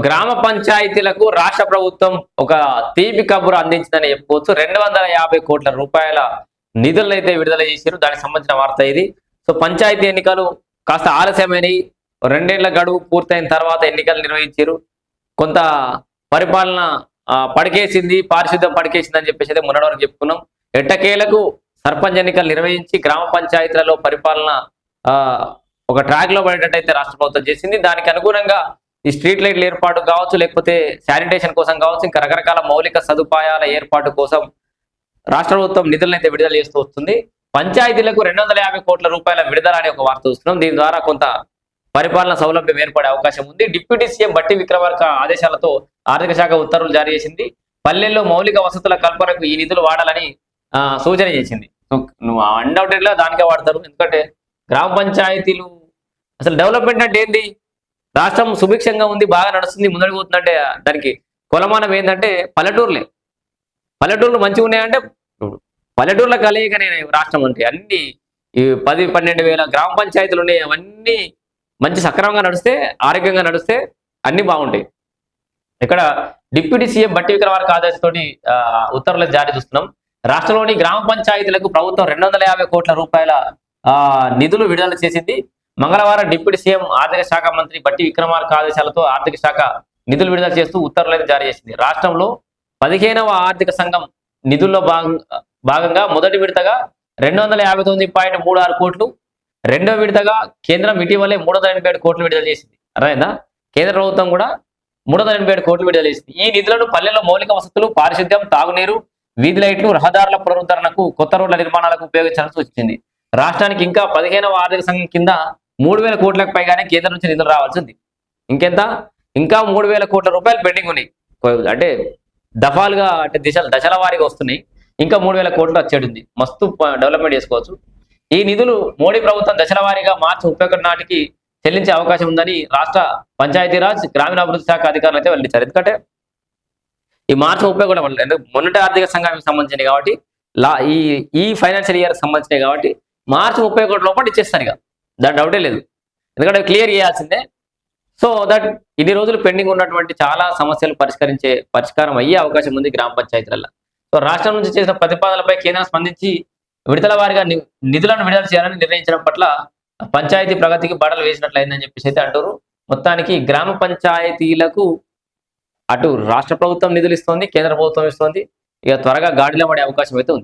గ్రామ పంచాయతీలకు రాష్ట్ర ప్రభుత్వం ఒక తీపి కబురు అందించిందని చెప్పుకోవచ్చు. 250 కోట్ల రూపాయల నిధులను అయితే విడుదల చేశారు. దానికి సంబంధించిన వార్త ఇది. సో పంచాయతీ ఎన్నికలు కాస్త ఆలస్యమైనవి. 2 ఏళ్ల గడువు పూర్తయిన తర్వాత ఎన్నికలు నిర్వహించారు. కొంత పరిపాలన పడికేసింది, పారిశుద్ధ్యం పడికేసింది అని చెప్పేసి అయితే మొన్నటి వరకు చెప్పుకున్నాం. ఎట్టకేలకు సర్పంచ్ ఎన్నికలు నిర్వహించి గ్రామ పంచాయతీలలో పరిపాలన ఒక ట్రాక్ లో పడేటట్టయితే రాష్ట్ర ప్రభుత్వం చేసింది. దానికి అనుగుణంగా ఈ స్ట్రీట్ లైట్ల ఏర్పాటు కావచ్చు, లేకపోతే శానిటేషన్ కోసం కావచ్చు, ఇంకా రకరకాల మౌలిక సదుపాయాల ఏర్పాటు కోసం రాష్ట్ర ప్రభుత్వం నిధులను అయితే విడుదల చేస్తూ వస్తుంది. పంచాయతీలకు 250 కోట్ల రూపాయల విడుదల అనే ఒక వార్త చూస్తున్నాం. దీని ద్వారా కొంత పరిపాలన సౌలభ్యం ఏర్పడే అవకాశం ఉంది. డిప్యూటీ సీఎం బట్టి విక్రమార్క ఆదేశాలతో ఆర్థిక శాఖ ఉత్తర్వులు జారీ చేసింది. పల్లెల్లో మౌలిక వసతుల కల్పనకు ఈ నిధులు వాడాలని సూచన చేసింది. నువ్వు అన్డౌటెడ్గా దానికే వాడతారు. ఎందుకంటే గ్రామ పంచాయతీలు అసలు డెవలప్మెంట్ అంటే ఏంది? రాష్ట్రం సుభిక్షంగా ఉంది, బాగా నడుస్తుంది, ముందడికి పోతుందంటే దానికి కొలమానం ఏంటంటే పల్లెటూర్లు మంచిగా ఉన్నాయంటే పల్లెటూర్ల కలయికనే రాష్ట్రం అంటే అన్ని 10-12 వేల గ్రామ పంచాయతీలు ఉన్నాయి. అవన్నీ మంచి సక్రమంగా నడిస్తే, ఆరోగ్యంగా నడిస్తే అన్ని బాగుంటాయి. ఇక్కడ డిప్యూటీ సీఎం బట్టి విక్రమార్క ఆదేశంతోటి ఉత్తర్వులు జారీ చూస్తున్నాం. రాష్ట్రంలోని గ్రామ పంచాయతీలకు ప్రభుత్వం 250 కోట్ల రూపాయల నిధులు విడుదల చేసింది. మంగళవారం డిప్యూటీ సీఎం ఆర్థిక శాఖ మంత్రి బట్టి విక్రమార్క ఆదేశాలతో ఆర్థిక శాఖ నిధులు విడుదల చేస్తూ ఉత్తర్వులు జారీ చేసింది. రాష్ట్రంలో 15వ ఆర్థిక సంఘం నిధుల్లో భాగంగా మొదటి విడతగా 259.36 కోట్లు, రెండో విడతగా కేంద్రం ఇటీవలే 387 కోట్లు విడుదల చేసింది. అర్థమైందా? కేంద్ర ప్రభుత్వం కూడా 387 కోట్లు విడుదల చేసింది. ఈ నిధులను పల్లెల్లో మౌలిక వసతులు, పారిశుద్ధ్యం, తాగునీరు, వీధి లైట్లు, రహదారుల పునరుద్ధరణకు, కొత్త రోడ్ల నిర్మాణాలకు ఉపయోగించాలని సూచించింది. రాష్ట్రానికి ఇంకా 15వ ఆర్థిక సంఘం కింద 3000 కోట్లకు పైగానే కేంద్రం నుంచి నిధులు రావాల్సి ఉంది. ఇంకా 3000 కోట్ల రూపాయలు పెండింగ్ ఉన్నాయి. అంటే దఫాలుగా, అంటే దశల వారీగా వస్తున్నాయి. ఇంకా 3000 కోట్లు వచ్చేది ఉంది. మస్తు డెవలప్మెంట్ చేసుకోవచ్చు. ఈ నిధులు మోడీ ప్రభుత్వం దశల వారీగా మార్చి 31 నాటికి చెల్లించే అవకాశం ఉందని రాష్ట్ర పంచాయతీరాజ్ గ్రామీణాభివృద్ధి శాఖ అధికారులు అయితే వెల్లడించారు. ఎందుకంటే ఈ మార్చి 31 మొన్నటి ఆర్థిక సంఘానికి సంబంధించినవి కాబట్టి, ఈ ఫైనాన్షియల్ ఇయర్కి సంబంధించినవి కాబట్టి మార్చి 31 లోపల ఇచ్చేస్తారు. ఇక దాని డౌటే లేదు. ఎందుకంటే క్లియర్ చేయాల్సిందే. సో దట్ ఇన్ని రోజులు పెండింగ్ ఉన్నటువంటి చాలా సమస్యలు పరిష్కారం అయ్యే అవకాశం ఉంది గ్రామ పంచాయతీలలో. సో రాష్ట్రం నుంచి చేసిన ప్రతిపాదనలపై కేంద్రం స్పందించి విడతల వారీగా నిధులను విడుదల చేయాలని నిర్ణయించడం పట్ల పంచాయతీ ప్రగతికి బడలు వేసినట్లయిందని చెప్పేసి అయితే అంటారు. మొత్తానికి గ్రామ పంచాయతీలకు అటు రాష్ట్ర ప్రభుత్వం నిధులు ఇస్తోంది, కేంద్ర ప్రభుత్వం ఇస్తోంది. ఇక త్వరగా గాడిలో పడే అవకాశం అయితే ఉంది.